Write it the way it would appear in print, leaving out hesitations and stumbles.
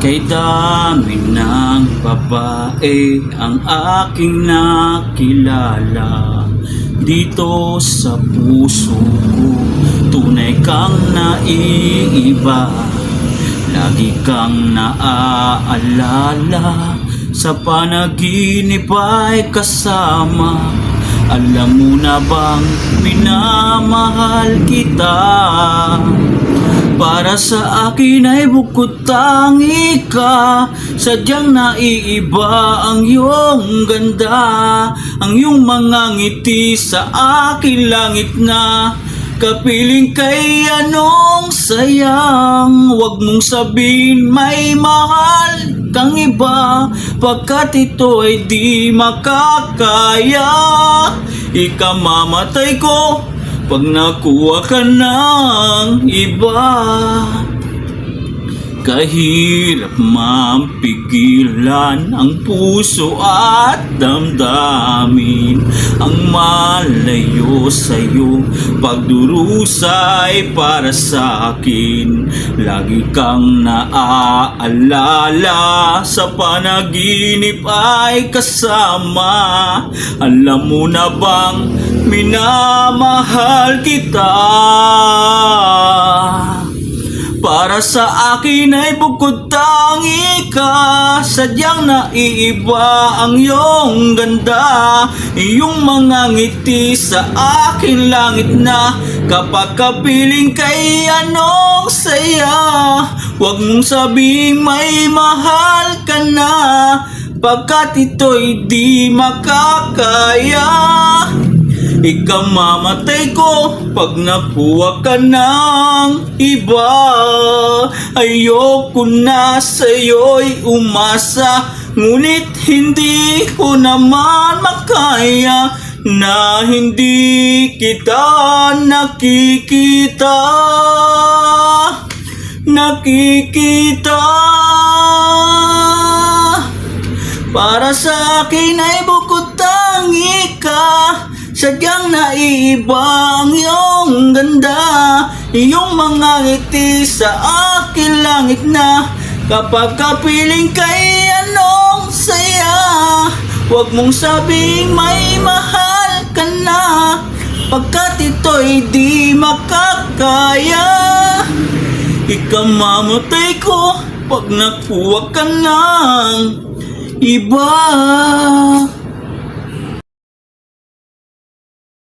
Kay dami ng babae ang aking nakilala. Dito sa puso ko, tunay kang naiiba. Lagi kang naaalala, sa panaginip ay kasama. Alam mo na bang minamahal kita? Para sa akin ay bukod tangi ka. Sadyang naiiba ang iyong ganda. Ang iyong mga ngiti sa akin langit na. Kapiling kay anong sayang. Huwag mong sabihin may mahal kang iba, pagkat ito ay di makakaya. Ikamamatay ko pag nakuha ka ng iba. Kahirap mapigilan ang puso at damdamin ang malayo sa'yo. Pagdurusay para sa akin, lagi kang naaalala. Sa panaginip ay kasama. Alam mo na bang minamahal kita? Para sa akin ay bukod tangi ka. Sadyang naiiba ang iyong ganda. Iyong mga ngiti sa akin langit na. Kapag kapiling kay anong saya. Huwag mong sabihin may mahal ka na, pagkat ito'y di makakaya. Ikamamatay ko pag nakuha ka ng iba. Ayoko na sa'yo'y umasa, ngunit hindi ko naman makaya na hindi kita nakikita. Para sa akin ay bukod tangi ka. Sadyang naiiba ang iyong ganda. Iyong mga ngiti sa akin langit na. Kapag kapiling kay anong saya. Huwag mong sabing may mahal ka na, pagkat ito'y di makakaya. Ikamamatay ko pag nakuha ka ng iba.